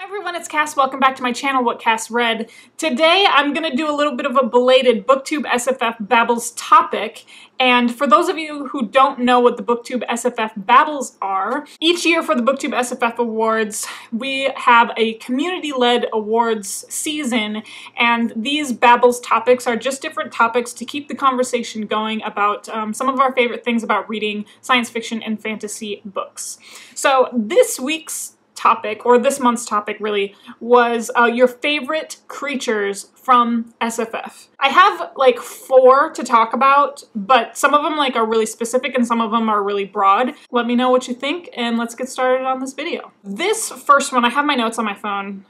everyone, it's Cass. Welcome back to my channel, What Cass Read. Today I'm going to do a little bit of a belated Booktube SFF Babbles topic, and for those of you who don't know what the Booktube SFF Babbles are, each year for the Booktube SFF Awards we have a community-led awards season, and these Babbles topics are just different topics to keep the conversation going about some of our favorite things about reading science fiction and fantasy books. So this week's topic, or this month's topic really, was your favorite creatures from SFF. I have like 4 to talk about, but some of them are really specific and some of them are really broad. Let me know what you think and let's get started on this video. This first one, I have my notes on my phone.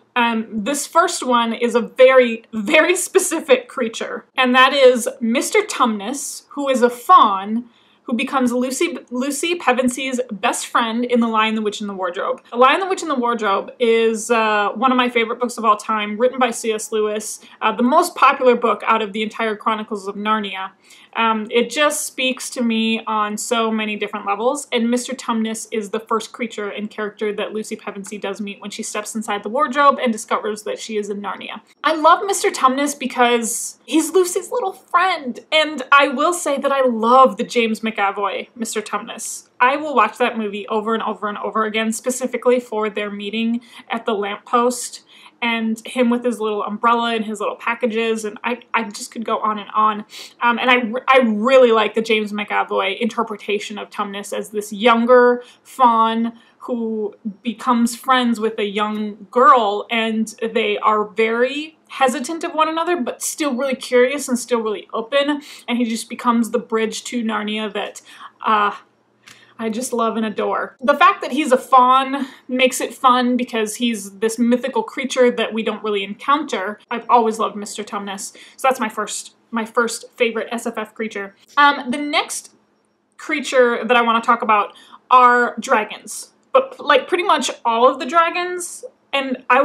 This first one is a very, very specific creature, and that is Mr. Tumnus, who is a fawn who becomes Lucy Pevensy's best friend in The Lion, the Witch, and the Wardrobe. The Lion, the Witch, and the Wardrobe is one of my favorite books of all time, written by C.S. Lewis, the most popular book out of the entire Chronicles of Narnia. It just speaks to me on so many different levels, and Mr. Tumnus is the first creature and character that Lucy Pevensey does meet when she steps inside the wardrobe and discovers that she is in Narnia. I love Mr. Tumnus because he's Lucy's little friend, and I will say that I love the James McAvoy Mr. Tumnus. I will watch that movie over and over and over again, specifically for their meeting at the lamppost, and him with his little umbrella and his little packages, and I just could go on and on. And I really like the James McAvoy interpretation of Tumnus as this younger fawn who becomes friends with a young girl, and they are very hesitant of one another, but still really curious and still really open, and he just becomes the bridge to Narnia that I just love and adore. The fact that he's a fawn makes it fun because he's this mythical creature that we don't really encounter. I've always loved Mr. Tumnus, so that's my first favorite SFF creature. The next creature that I want to talk about are dragons, but like pretty much all of the dragons. And I've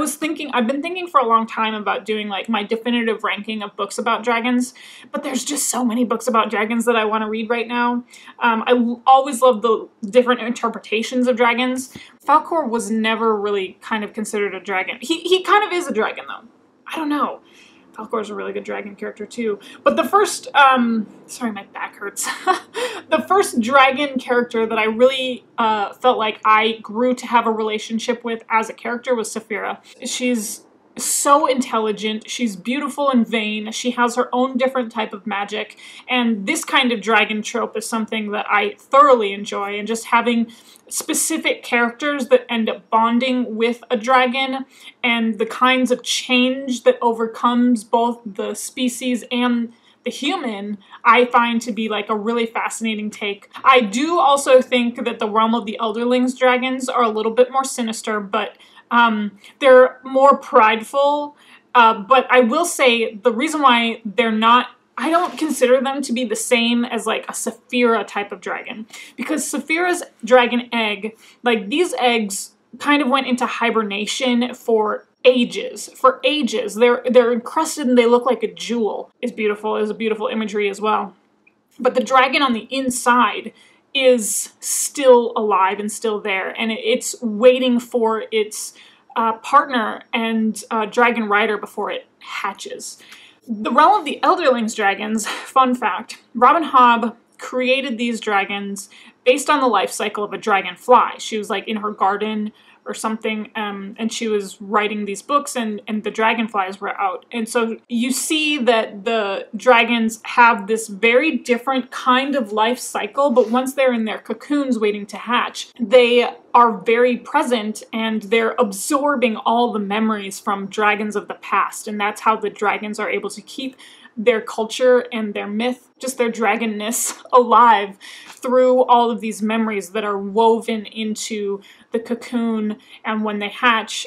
been thinking for a long time about doing like my definitive ranking of books about dragons, but there's just so many books about dragons that I want to read right now. I always love the different interpretations of dragons. Falkor was never really kind of considered a dragon. He kind of is a dragon though. I don't know. Falkor's a really good dragon character too. But the first, sorry, my back hurts. The first dragon character that I really felt like I grew to have a relationship with as a character was Saphira. She's so intelligent, she's beautiful and vain, she has her own different type of magic, and this kind of dragon trope is something that I thoroughly enjoy, and just having specific characters that end up bonding with a dragon and the kinds of change that overcomes both the species and the human, I find to be like a really fascinating take. I do also think that the realm of the Elderlings dragons are a little bit more sinister, but they're more prideful, but I will say the reason why they're not, I don't consider them to be the same as like a Saphira type of dragon, because Saphira's dragon egg, like these eggs kind of went into hibernation for ages. They're encrusted and they look like a jewel. It's beautiful. It's a beautiful imagery as well. But the dragon on the inside is still alive and still there, and it's waiting for its partner and dragon rider before it hatches. The realm of the Elderlings dragons, fun fact, Robin Hobb created these dragons based on the life cycle of a dragonfly. She was like in her garden or something, and she was writing these books, and the dragonflies were out. And so you see that the dragons have this very different kind of life cycle, but once they're in their cocoons waiting to hatch, they are very present and they're absorbing all the memories from dragons of the past, and that's how the dragons are able to keep their culture and their myth, just their dragonness, alive through all of these memories that are woven into the cocoon. And when they hatch,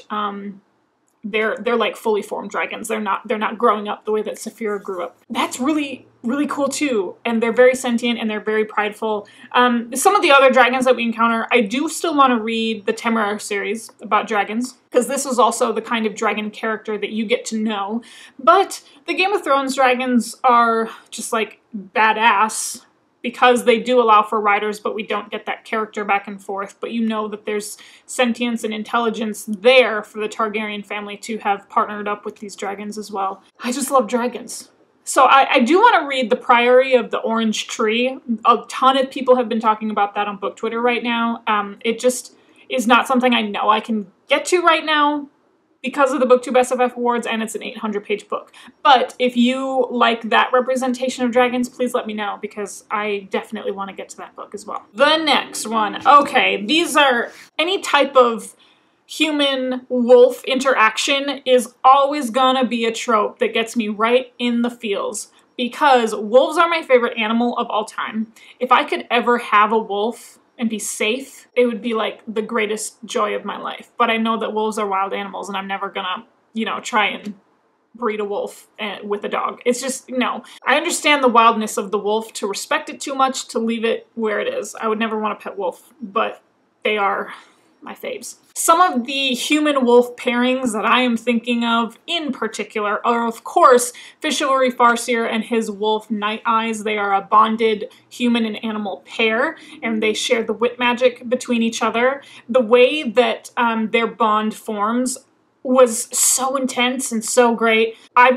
they're like fully formed dragons. They're not growing up the way that Saphira grew up. That's really, really cool too. And they're very sentient and they're very prideful. Some of the other dragons that we encounter, I do still want to read the Téméraire series about dragons, because this is also the kind of dragon character that you get to know. But the Game of Thrones dragons are just like badass because they do allow for riders, but we don't get that character back and forth. But you know that there's sentience and intelligence there for the Targaryen family to have partnered up with these dragons as well. I just love dragons. So I do want to read The Priory of the Orange Tree. A ton of people have been talking about that on book Twitter right now. It just is not something I know I can get to right now because of the Booktube SFF Awards, and it's an 800-page book. But if you like that representation of dragons, please let me know, because I definitely want to get to that book as well. The next one. Okay, these are any type of human-wolf interaction is always gonna be a trope that gets me right in the feels, because wolves are my favorite animal of all time. If I could ever have a wolf and be safe, it would be like the greatest joy of my life. But I know that wolves are wild animals, and I'm never gonna, you know, try and breed a wolf with a dog. It's just, no. I understand the wildness of the wolf, to respect it too much, to leave it where it is. I would never want a pet wolf, but they are my faves. Some of the human-wolf pairings that I am thinking of in particular are, of course, Chivalry Farseer and his wolf Night Eyes. They are a bonded human and animal pair, and they share the wit magic between each other. The way that their bond forms was so intense and so great. I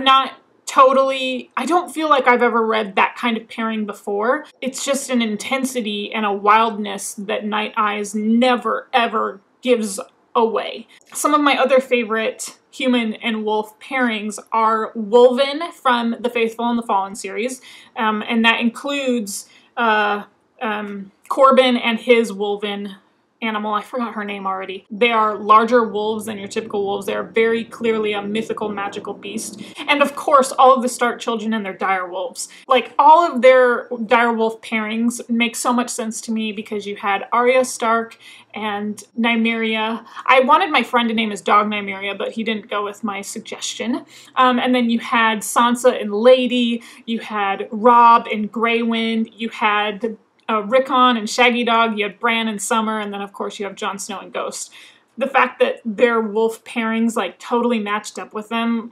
don't feel like I've ever read that kind of pairing before. It's just an intensity and a wildness that Night Eyes never, ever gives away. Some of my other favorite human and wolf pairings are Wolven from the Faithful and the Fallen series, and that includes Corbin and his Wolven animal. I forgot her name already. They are larger wolves than your typical wolves. They are very clearly a mythical, magical beast. And of course, all of the Stark children and their dire wolves. Like, all of their dire wolf pairings make so much sense to me, because you had Arya Stark and Nymeria. I wanted my friend to name his dog Nymeria, but he didn't go with my suggestion. And then you had Sansa and Lady, you had Robb and Greywind, you had Rickon and Shaggy Dog, you had Bran and Summer, and then of course you have Jon Snow and Ghost. The fact that their wolf pairings like totally matched up with them,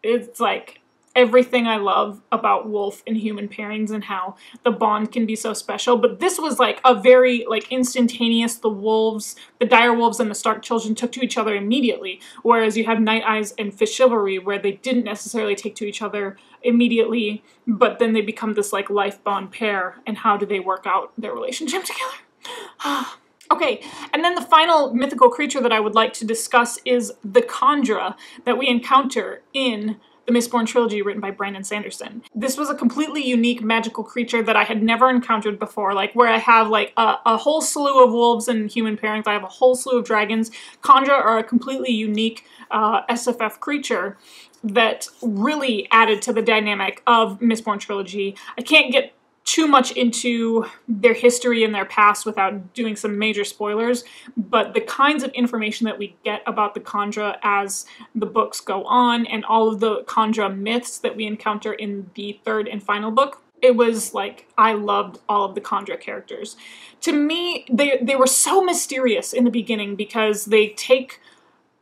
it's like everything I love about wolf and human pairings and how the bond can be so special. But this was like a very like instantaneous, the wolves, the dire wolves and the Stark children took to each other immediately, whereas you have Night Eyes and Chivalry where they didn't necessarily take to each other immediately, but then they become this like life bond pair, and how do they work out their relationship together? Okay, and then the final mythical creature that I would like to discuss is the Kandra that we encounter in the Mistborn trilogy written by Brandon Sanderson. This was a completely unique magical creature that I had never encountered before, like where I have like a whole slew of wolves and human pairings, I have a whole slew of dragons. Kandra are a completely unique SFF creature that really added to the dynamic of Mistborn trilogy. I can't get too much into their history and their past without doing some major spoilers, but the kinds of information that we get about the Kandra as the books go on, and all of the Kandra myths that we encounter in the third and final book, it was like, I loved all of the Kandra characters. To me, they were so mysterious in the beginning, because they take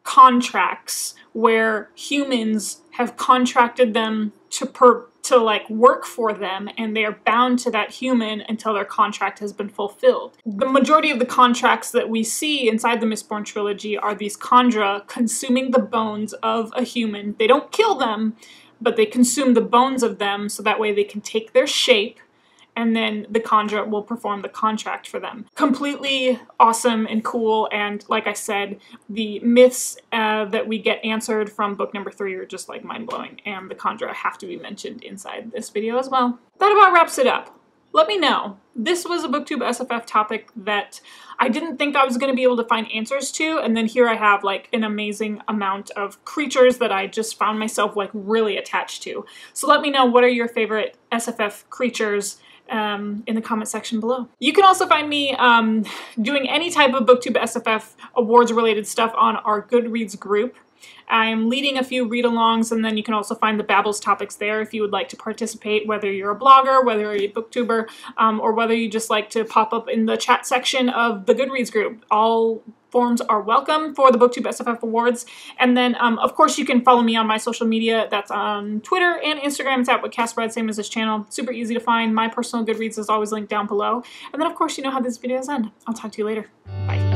contracts where humans have contracted them to like work for them, and they are bound to that human until their contract has been fulfilled. The majority of the contracts that we see inside the Mistborn trilogy are these Kandra consuming the bones of a human. They don't kill them, but they consume the bones of them so that way they can take their shape, and then the Kandra will perform the contract for them. Completely awesome and cool, and like I said, the myths that we get answered from book number 3 are just like mind-blowing, and the Kandra have to be mentioned inside this video as well. That about wraps it up. Let me know. This was a Booktube SFF topic that I didn't think I was going to be able to find answers to, and then here I have like an amazing amount of creatures that I just found myself like really attached to. So let me know, what are your favorite SFF creatures in the comment section below. You can also find me doing any type of Booktube SFF awards related stuff on our Goodreads group. I am leading a few read-alongs, and then you can also find the Babbles topics there if you would like to participate, whether you're a blogger, whether you're a booktuber, or whether you just like to pop up in the chat section of the Goodreads group. All forms are welcome for the Booktube SFF Awards. And then, of course, you can follow me on my social media. That's on Twitter and Instagram. It's at whatcassread, same as this channel. Super easy to find. My personal Goodreads is always linked down below. And then, of course, you know how these videos end. I'll talk to you later. Bye.